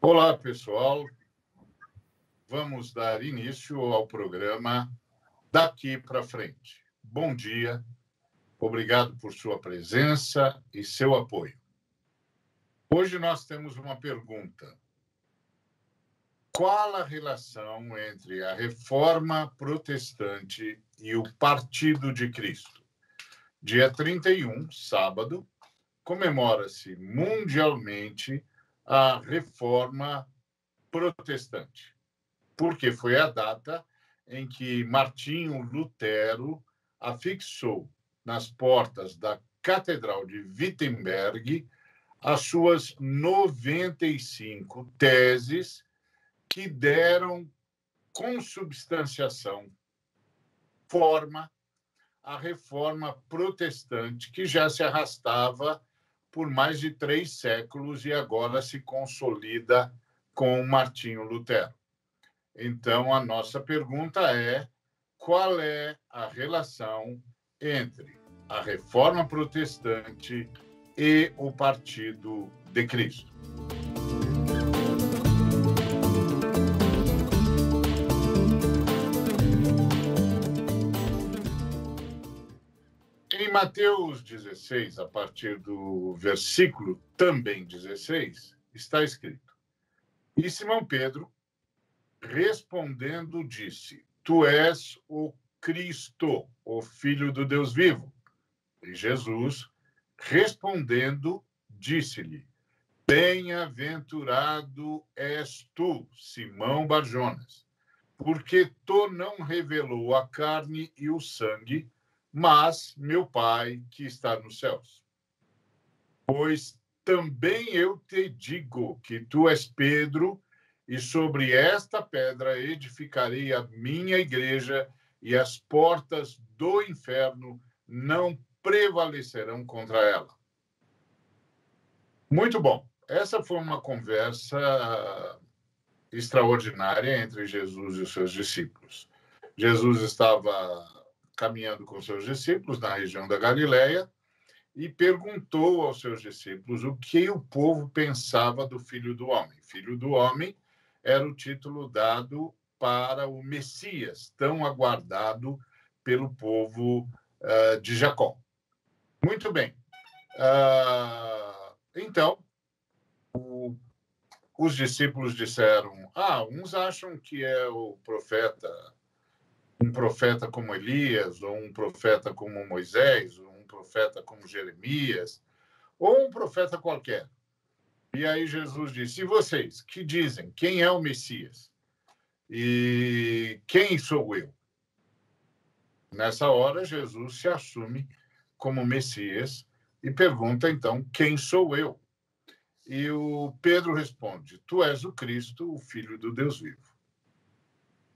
Olá, pessoal. Vamos dar início ao programa Daqui para Frente. Bom dia, obrigado por sua presença e seu apoio. Hoje nós temos uma pergunta. Qual a relação entre a Reforma Protestante e o Partido de Cristo? Dia 31, sábado, comemora-se mundialmente a Reforma Protestante, porque foi a data em que Martinho Lutero afixou nas portas da Catedral de Wittenberg as suas 95 teses que deram consubstanciação, forma à Reforma Protestante, que já se arrastava por mais de 3 séculos e agora se consolida com Martinho Lutero. Então, a nossa pergunta é: qual é a relação entre a Reforma Protestante e o Partido de Cristo? Em Mateus 16, a partir do versículo também 16, está escrito: E Simão Pedro, respondendo, disse: Tu és o Cristo, o Filho do Deus vivo. E Jesus, respondendo, disse-lhe: Bem-aventurado és tu, Simão Barjonas, porque tu não revelou a carne e o sangue, mas meu Pai que está nos céus. Pois também eu te digo que tu és Pedro, e sobre esta pedra edificarei a minha igreja, e as portas do inferno não prevalecerão contra ela. Muito bom. Essa foi uma conversa extraordinária entre Jesus e os seus discípulos. Jesus estava caminhando com seus discípulos na região da Galileia e perguntou aos seus discípulos o que o povo pensava do Filho do Homem. Filho do Homem era o título dado para o Messias, tão aguardado pelo povo de Jacó. Muito bem. Então, os discípulos disseram: uns acham que é o profeta, um profeta como Elias, ou um profeta como Moisés, ou um profeta como Jeremias, ou um profeta qualquer. E aí Jesus disse: E vocês, que dizem? Quem é o Messias? E quem sou eu? Nessa hora, Jesus se assume como Messias e pergunta, então, quem sou eu? E o Pedro responde: Tu és o Cristo, o Filho do Deus vivo.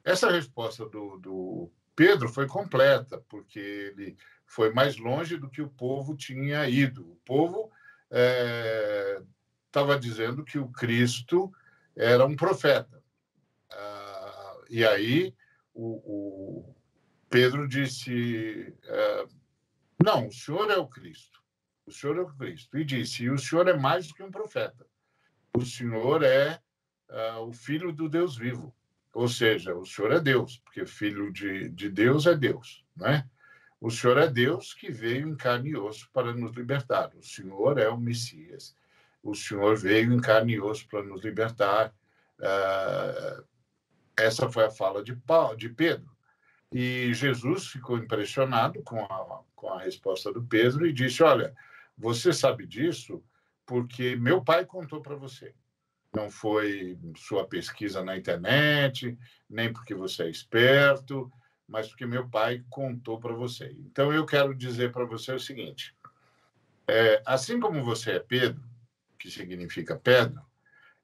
Essa resposta do Pedro foi completa, porque ele foi mais longe do que o povo tinha ido. O povo estava dizendo que o Cristo era um profeta. E aí o Pedro disse: Não, o senhor é o Cristo. O senhor é o Cristo. E disse: E o senhor é mais do que um profeta. O senhor é o Filho do Deus vivo. Ou seja, o senhor é Deus, porque filho de Deus é Deus, não é? O senhor é Deus que veio em carne e osso para nos libertar. O senhor é o Messias. O senhor veio em carne e osso para nos libertar. Essa foi a fala de Pedro. E Jesus ficou impressionado com a resposta do Pedro e disse: Olha, você sabe disso porque meu pai contou para você. Não foi sua pesquisa na internet, nem porque você é esperto, mas porque meu pai contou para você. Então, eu quero dizer para você o seguinte: assim como você é Pedro, que significa pedra,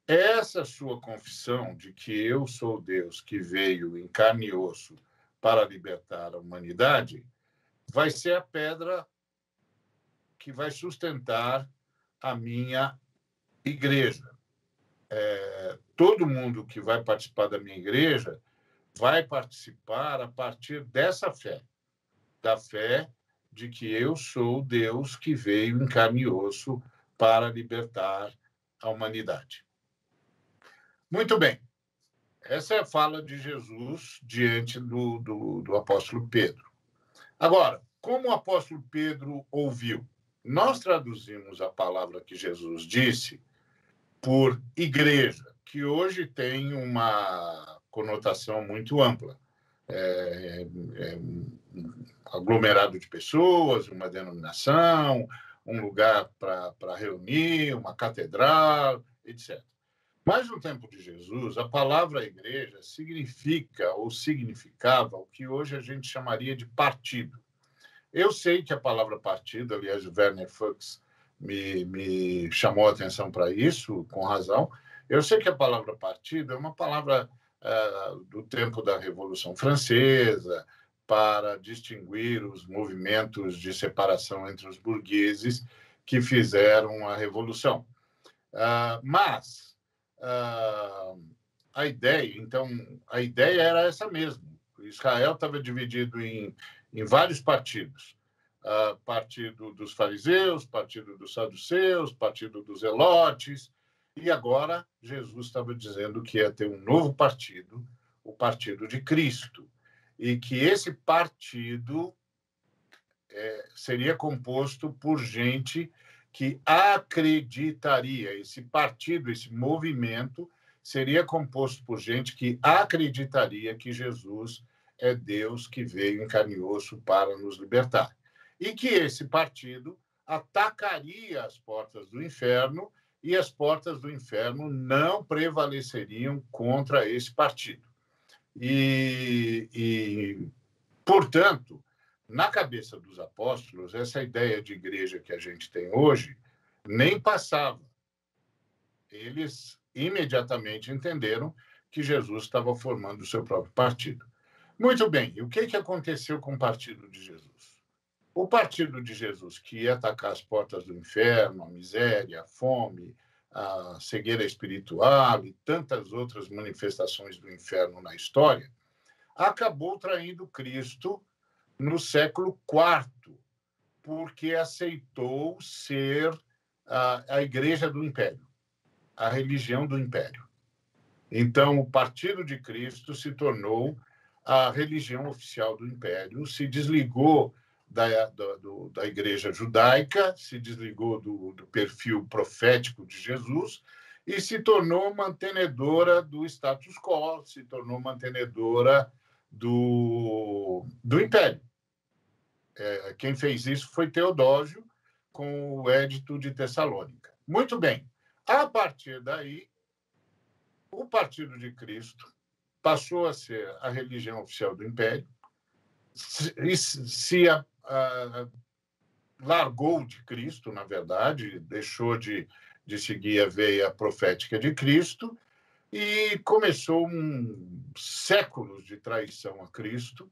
essa sua confissão de que eu sou Deus que veio em carne e osso para libertar a humanidade vai ser a pedra que vai sustentar a minha igreja. Todo mundo que vai participar da minha igreja vai participar a partir dessa fé, da fé de que eu sou Deus que veio em carne e osso para libertar a humanidade. Muito bem. Essa é a fala de Jesus diante do apóstolo Pedro. Agora, como o apóstolo Pedro ouviu? Nós traduzimos a palavra que Jesus disse por igreja, que hoje tem uma conotação muito ampla. É um aglomerado de pessoas, uma denominação, um lugar para reunir, uma catedral, etc. Mas no tempo de Jesus, a palavra igreja significa ou significava o que hoje a gente chamaria de partido. Eu sei que a palavra partido, aliás, o Werner Fuchs me chamou a atenção para isso, com razão. Eu sei que a palavra partido é uma palavra do tempo da Revolução Francesa, para distinguir os movimentos de separação entre os burgueses que fizeram a Revolução. Mas a ideia era essa mesmo. Israel estava dividido em vários partidos. Partido dos fariseus, partido dos saduceus, partido dos zelotes, e agora Jesus estava dizendo que ia ter um novo partido, o partido de Cristo, e que esse partido seria composto por gente que acreditaria, esse partido, esse movimento, seria composto por gente que acreditaria que Jesus é Deus que veio em carne e osso para nos libertar. E que esse partido atacaria as portas do inferno e as portas do inferno não prevaleceriam contra esse partido. Portanto, na cabeça dos apóstolos, essa ideia de igreja que a gente tem hoje nem passava. Eles imediatamente entenderam que Jesus estava formando o seu próprio partido. Muito bem, e o que aconteceu com o partido de Jesus? O partido de Jesus, que ia atacar as portas do inferno, a miséria, a fome, a cegueira espiritual e tantas outras manifestações do inferno na história, acabou traindo Cristo no século IV, porque aceitou ser a igreja do império, a religião do império. Então, o partido de Cristo se tornou a religião oficial do império, se desligou da igreja judaica, se desligou do perfil profético de Jesus e se tornou mantenedora do status quo, se tornou mantenedora do império. Quem fez isso foi Teodósio, com o Édito de Tessalônica. Muito bem. A partir daí, o Partido de Cristo passou a ser a religião oficial do Império, se largou de Cristo, na verdade, deixou de seguir a veia profética de Cristo e começou séculos de traição a Cristo,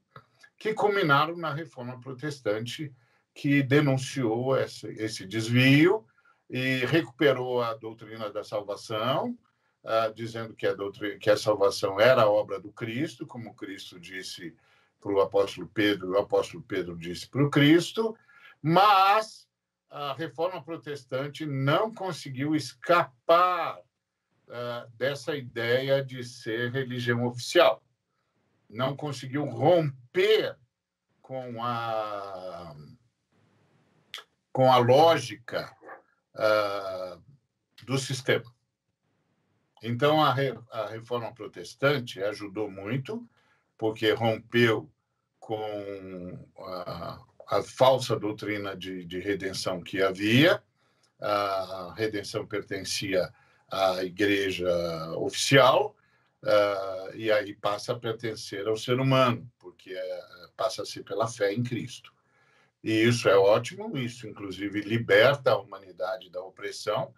que culminaram na Reforma Protestante, que denunciou esse desvio e recuperou a doutrina da salvação, dizendo que a salvação era a obra do Cristo, como Cristo disse para o apóstolo Pedro, o apóstolo Pedro disse para o Cristo, mas a Reforma Protestante não conseguiu escapar dessa ideia de ser religião oficial. Não conseguiu romper com a lógica do sistema. Então, a Reforma Protestante ajudou muito, porque rompeu com a falsa doutrina de redenção que havia. A redenção pertencia à igreja oficial, e aí passa a pertencer ao ser humano, porque passa a ser pela fé em Cristo. E isso é ótimo, isso inclusive liberta a humanidade da opressão,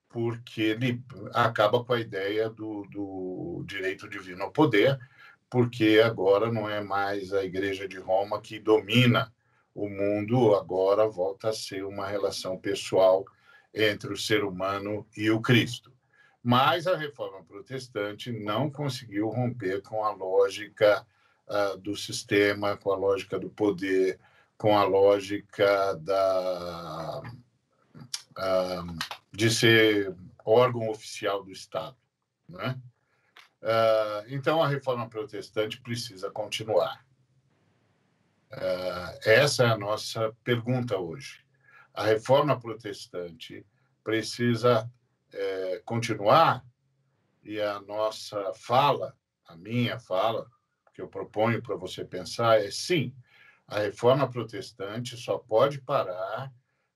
porque ele acaba com a ideia do direito divino ao poder, porque agora não é mais a Igreja de Roma que domina o mundo, agora volta a ser uma relação pessoal entre o ser humano e o Cristo. Mas a Reforma Protestante não conseguiu romper com a lógica do sistema, com a lógica do poder, com a lógica de ser órgão oficial do Estado, né? Então, a reforma protestante precisa continuar. Essa é a nossa pergunta hoje. A reforma protestante precisa continuar, e a nossa fala, a minha fala, que eu proponho para você pensar é sim, a reforma protestante só pode parar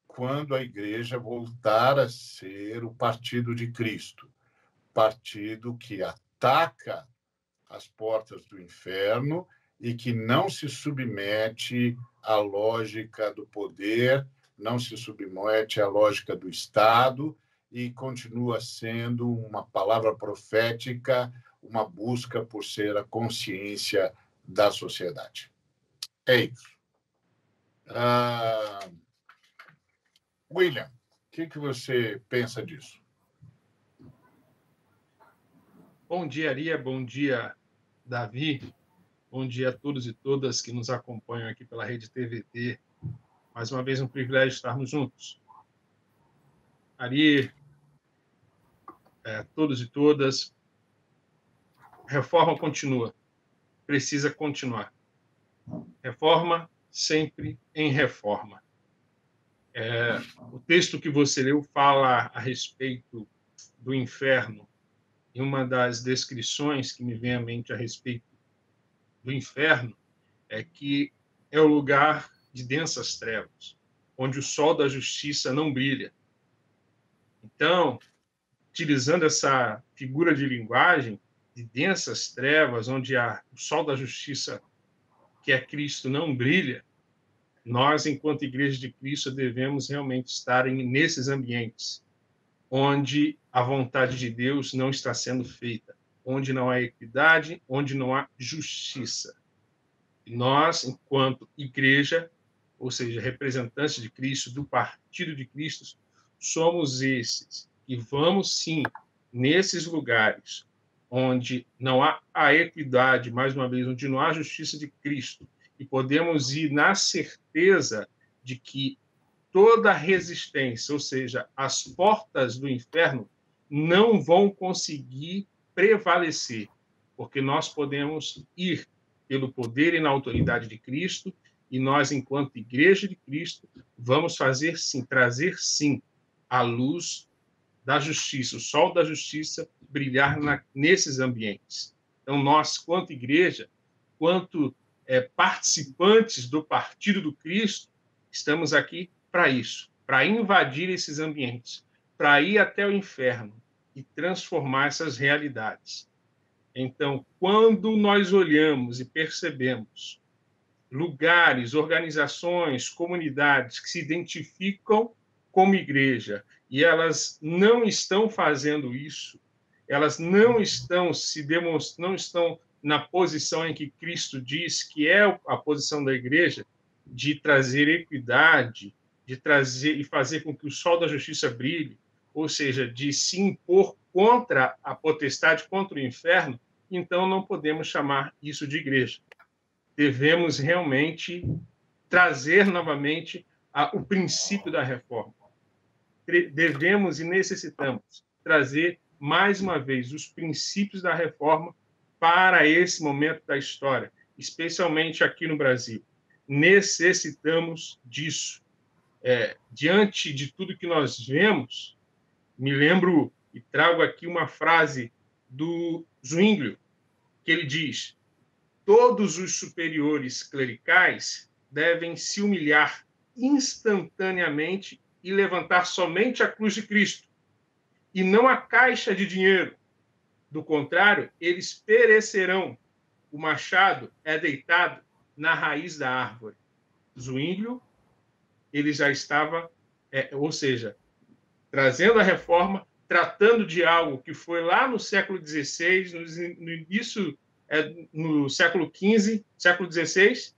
quando a igreja voltar a ser o partido de Cristo, partido que ataca as portas do inferno e que não se submete à lógica do poder, não se submete à lógica do Estado e continua sendo uma palavra profética, uma busca por ser a consciência da sociedade. É isso. William, o que você pensa disso? Bom dia, Aria. Bom dia, Davi. Bom dia a todos e todas que nos acompanham aqui pela Rede TVT. Mais uma vez, um privilégio estarmos juntos. Ari, todos e todas, reforma continua. Precisa continuar. Reforma sempre em reforma. O texto que você leu fala a respeito do inferno. E uma das descrições que me vem à mente a respeito do inferno é que é o lugar de densas trevas, onde o sol da justiça não brilha. Então, utilizando essa figura de linguagem de densas trevas, onde o sol da justiça, que é Cristo, não brilha, nós, enquanto Igreja de Cristo, devemos realmente estar nesses ambientes onde a vontade de Deus não está sendo feita, onde não há equidade, onde não há justiça. E nós, enquanto igreja, ou seja, representantes de Cristo, do partido de Cristo, somos esses que vamos, sim, nesses lugares onde não há a equidade, mais uma vez, onde não há a justiça de Cristo, e podemos ir na certeza de que toda resistência, ou seja, as portas do inferno, não vão conseguir prevalecer, porque nós podemos ir pelo poder e na autoridade de Cristo, e nós, enquanto Igreja de Cristo, vamos fazer sim, trazer sim a luz da justiça, o sol da justiça brilhar nesses ambientes. Então, nós, quanto igreja, quanto participantes do partido do Cristo, estamos aqui para isso, para invadir esses ambientes, para ir até o inferno e transformar essas realidades. Então, quando nós olhamos e percebemos lugares, organizações, comunidades que se identificam como igreja e elas não estão fazendo isso, elas não estão não estão na posição em que Cristo diz que é a posição da igreja, de trazer equidade, de trazer e fazer com que o sol da justiça brilhe, ou seja, de se impor contra a potestade, contra o inferno, então não podemos chamar isso de igreja. Devemos realmente trazer novamente o princípio da reforma. Devemos e necessitamos trazer mais uma vez os princípios da reforma para esse momento da história, especialmente aqui no Brasil. Necessitamos disso. Diante de tudo que nós vemos, me lembro e trago aqui uma frase do Zwinglio, que ele diz: todos os superiores clericais devem se humilhar instantaneamente e levantar somente a cruz de Cristo, e não a caixa de dinheiro. Do contrário, eles perecerão. O machado é deitado na raiz da árvore. Zwinglio, ele já estava, ou seja, trazendo a reforma, tratando de algo que foi lá no século XVI, no início, no século XV, século XVI,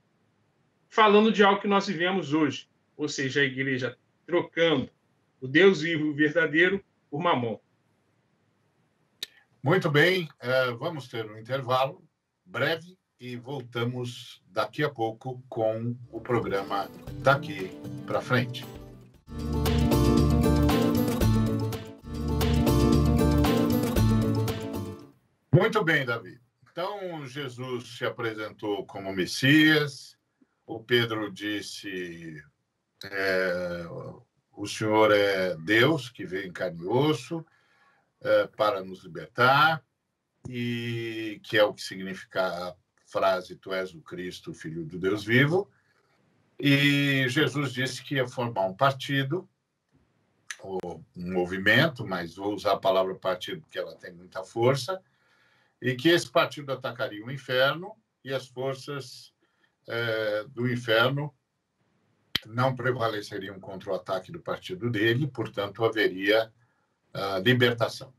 falando de algo que nós vivemos hoje, ou seja, a igreja trocando o Deus vivo e verdadeiro por mamon. Muito bem, vamos ter um intervalo breve e voltamos daqui a pouco com o programa Daqui para Frente. Muito bem, Davi. Então, Jesus se apresentou como Messias. O Pedro disse: o Senhor é Deus que veio em carne e osso para nos libertar, e que é o que significa a frase: Tu és o Cristo, o Filho do Deus vivo. E Jesus disse que ia formar um partido, ou um movimento, mas vou usar a palavra partido porque ela tem muita força, e que esse partido atacaria o inferno e as forças do inferno não prevaleceriam contra o ataque do partido dele, portanto, haveria libertação.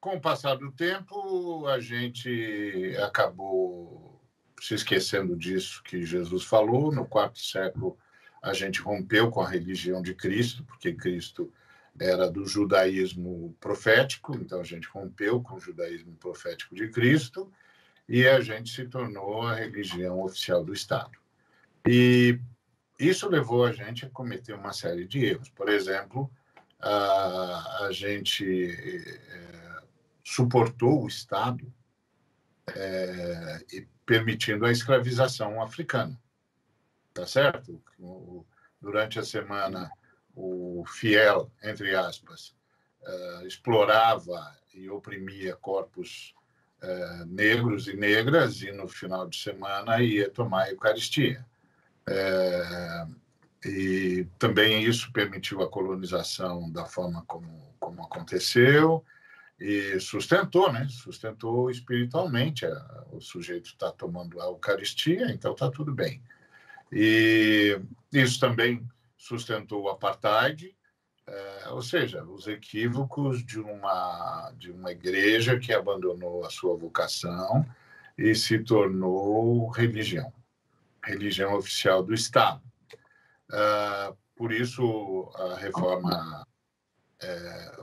Com o passar do tempo, a gente acabou se esquecendo disso que Jesus falou. No quarto século, a gente rompeu com a religião de Cristo, porque Cristo era do judaísmo profético, então a gente rompeu com o judaísmo profético de Cristo e a gente se tornou a religião oficial do Estado. E isso levou a gente a cometer uma série de erros. Por exemplo, a gente suportou o Estado permitindo a escravização africana. Tá certo? Durante a semana, o fiel, entre aspas, explorava e oprimia corpos negros e negras, e no final de semana ia tomar a Eucaristia. E também isso permitiu a colonização da forma como aconteceu, e sustentou, né? Sustentou espiritualmente. O sujeito está tomando a Eucaristia, então está tudo bem. E isso também sustentou o apartheid, ou seja, os equívocos de uma igreja que abandonou a sua vocação e se tornou religião oficial do Estado. Por isso, a reforma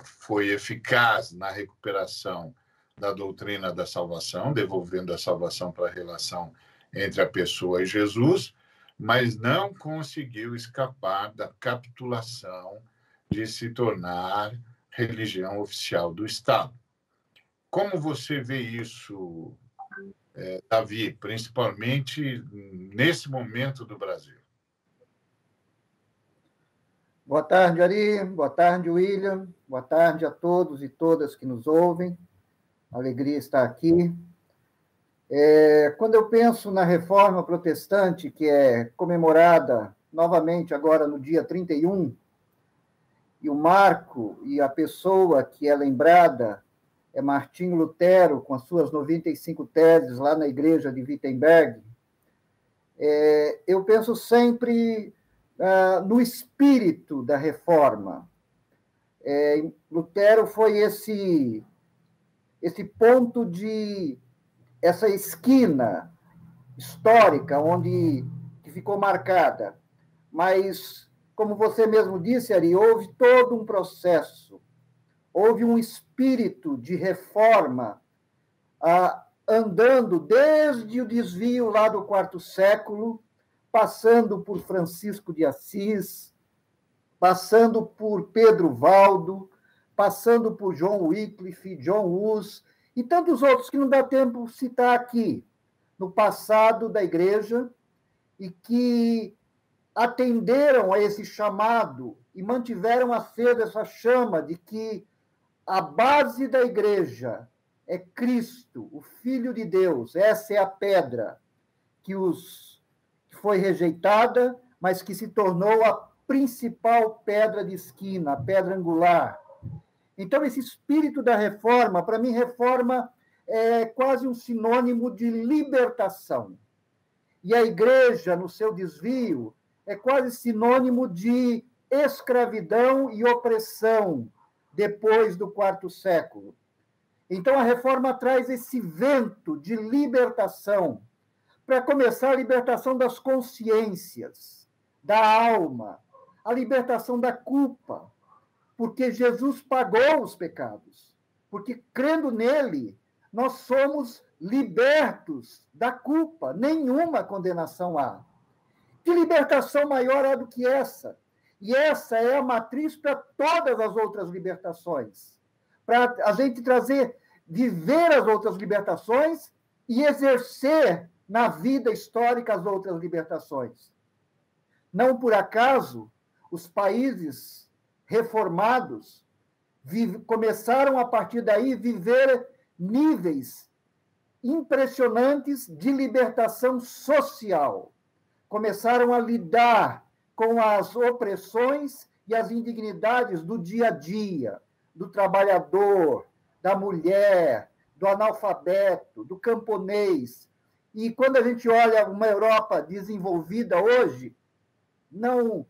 foi eficaz na recuperação da doutrina da salvação, devolvendo a salvação para a relação entre a pessoa e Jesus, mas não conseguiu escapar da capitulação de se tornar religião oficial do Estado. Como você vê isso, Davi, principalmente nesse momento do Brasil? Boa tarde, Ari. Boa tarde, William. Boa tarde a todos e todas que nos ouvem. Alegria estar aqui. Quando eu penso na Reforma Protestante, que é comemorada novamente agora no dia 31, e o marco e a pessoa que é lembrada é Martinho Lutero, com as suas 95 teses lá na igreja de Wittenberg, eu penso sempre no espírito da reforma. Lutero foi esse ponto essa esquina histórica que ficou marcada. Mas, como você mesmo disse, Ari, houve todo um processo, houve um espírito de reforma andando desde o desvio lá do quarto século, passando por Francisco de Assis, passando por Pedro Valdo, passando por John Wycliffe, John Hus, e tantos outros que não dá tempo de citar aqui, no passado da igreja, e que atenderam a esse chamado e mantiveram acesa essa chama de que a base da igreja é Cristo, o Filho de Deus. Essa é a pedra que foi rejeitada, mas que se tornou a principal pedra de esquina, a pedra angular. Então, esse espírito da reforma, para mim, reforma é quase um sinônimo de libertação. E a igreja, no seu desvio, é quase sinônimo de escravidão e opressão depois do quarto século. Então, a reforma traz esse vento de libertação. Para começar, a libertação das consciências, da alma, a libertação da culpa, porque Jesus pagou os pecados, porque crendo nele, nós somos libertos da culpa, nenhuma condenação há. Que libertação maior há do que essa? E essa é a matriz para todas as outras libertações, para a gente viver as outras libertações e exercer na vida histórica as outras libertações. Não por acaso, os países reformados começaram, a partir daí, viver níveis impressionantes de libertação social. Começaram a lidar com as opressões e as indignidades do dia a dia, do trabalhador, da mulher, do analfabeto, do camponês. E quando a gente olha uma Europa desenvolvida hoje, não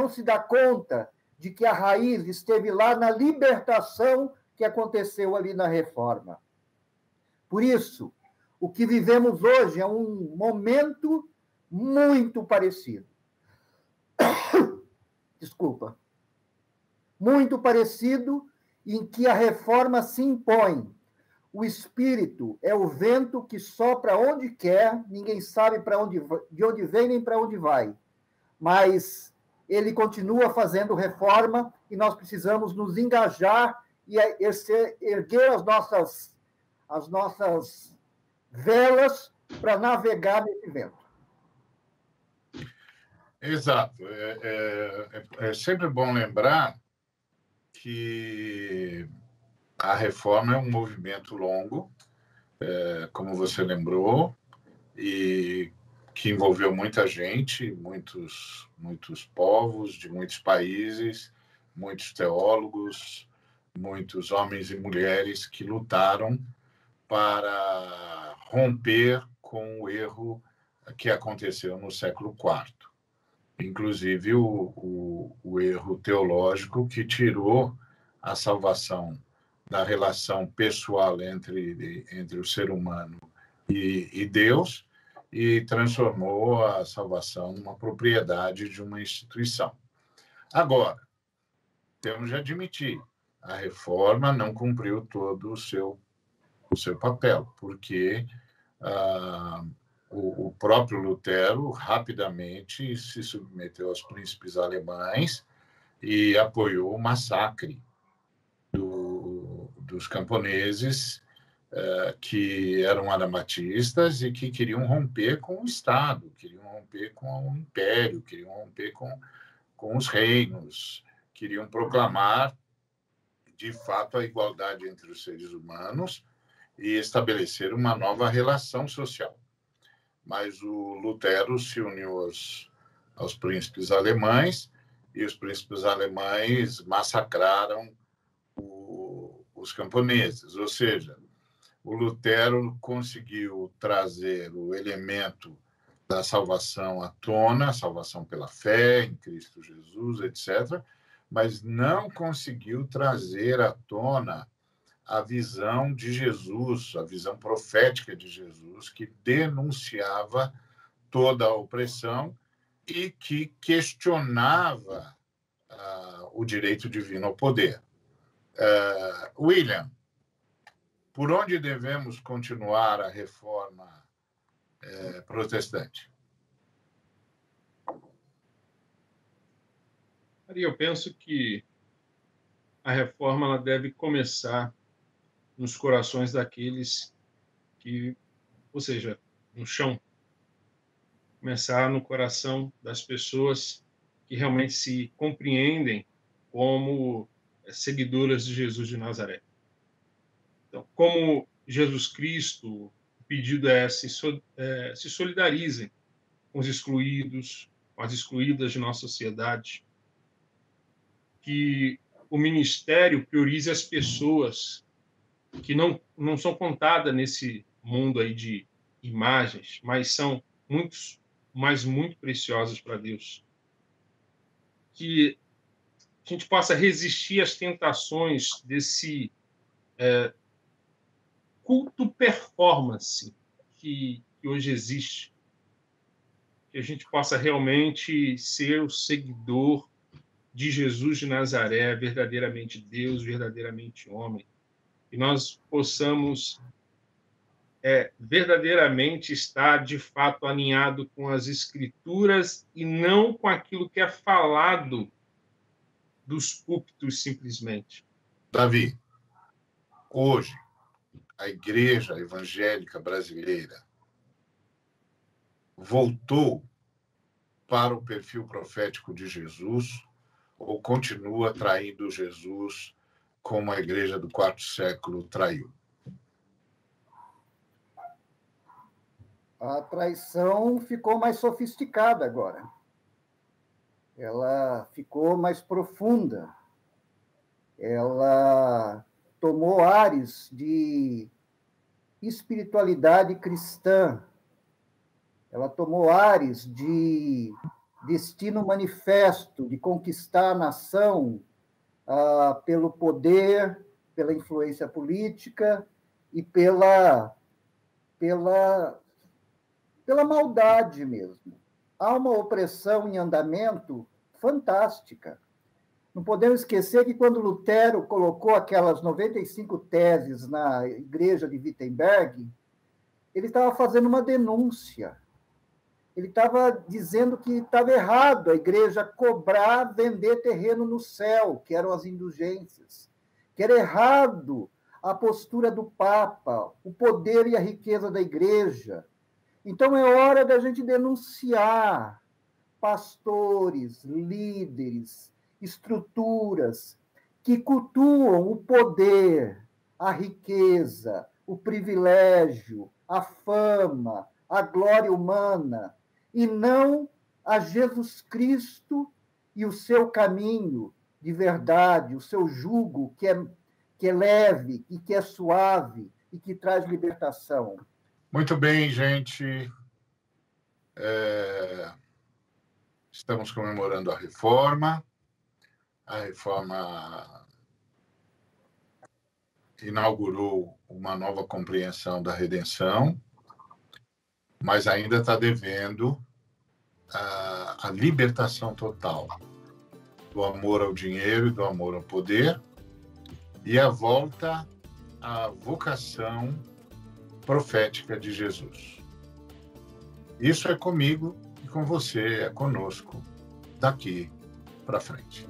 se dá conta de que a raiz esteve lá na libertação que aconteceu ali na Reforma. Por isso, o que vivemos hoje é um momento muito parecido. Desculpa. Muito parecido, em que a Reforma se impõe. O Espírito é o vento que sopra onde quer, ninguém sabe de onde vem nem para onde vai. Mas ele continua fazendo reforma e nós precisamos nos engajar e erguer as nossas velas para navegar nesse vento. Exato. É sempre bom lembrar que a reforma é um movimento longo, como você lembrou, e que envolveu muita gente, muitos povos de muitos países, muitos teólogos, muitos homens e mulheres que lutaram para romper com o erro que aconteceu no século IV. Inclusive o erro teológico que tirou a salvação da relação pessoal entre o ser humano e Deus e transformou a salvação numa propriedade de uma instituição. Agora, temos de admitir, a reforma não cumpriu todo o seu papel, porque o próprio Lutero rapidamente se submeteu aos príncipes alemães e apoiou o massacre dos camponeses que eram anabatistas e que queriam romper com o Estado, queriam romper com o Império, queriam romper com os reinos, queriam proclamar, de fato, a igualdade entre os seres humanos e estabelecer uma nova relação social. Mas o Lutero se uniu aos príncipes alemães e os príncipes alemães massacraram os camponeses, ou seja, o Lutero conseguiu trazer o elemento da salvação à tona, salvação pela fé em Cristo Jesus, etc., mas não conseguiu trazer à tona a visão de Jesus, a visão profética de Jesus, que denunciava toda a opressão e que questionava o direito divino ao poder. William, por onde devemos continuar a reforma protestante? Eu penso que a reforma ela deve começar nos corações daqueles que, ou seja, no chão, começar no coração das pessoas que realmente se compreendem como seguidoras de Jesus de Nazaré. Então, como Jesus Cristo, o pedido é se solidarizem com os excluídos, com as excluídas de nossa sociedade, que o ministério priorize as pessoas que não são contadas nesse mundo aí de imagens, mas são muito preciosas para Deus. Que a gente possa resistir às tentações desse culto performance que hoje existe. Que a gente possa realmente ser o seguidor de Jesus de Nazaré, verdadeiramente Deus, verdadeiramente homem. E nós possamos verdadeiramente estar, de fato, alinhado com as Escrituras e não com aquilo que é falado dos púlpitos, simplesmente. Davi. Hoje, a Igreja Evangélica Brasileira voltou para o perfil profético de Jesus ou continua traindo Jesus como a Igreja do quarto século traiu? A traição ficou mais sofisticada agora. Ela ficou mais profunda. Ela tomou ares de espiritualidade cristã. Ela tomou ares de destino manifesto, de conquistar a nação pelo poder, pela influência política e pela maldade mesmo. Há uma opressão em andamento fantástica. Não podemos esquecer que quando Lutero colocou aquelas 95 teses na igreja de Wittenberg, ele estava fazendo uma denúncia. Ele estava dizendo que estava errado a igreja cobrar, vender terreno no céu, que eram as indulgências. Que era errado a postura do Papa, o poder e a riqueza da igreja. Então é hora da gente denunciar pastores, líderes, estruturas que cultuam o poder, a riqueza, o privilégio, a fama, a glória humana, e não a Jesus Cristo e o seu caminho de verdade, o seu jugo que é leve e que é suave e que traz libertação. Muito bem, gente. Estamos comemorando a reforma. A reforma inaugurou uma nova compreensão da redenção, mas ainda está devendo a libertação total do amor ao dinheiro e do amor ao poder e a volta à vocação profética de Jesus. Isso é comigo e com você, é conosco, daqui para frente.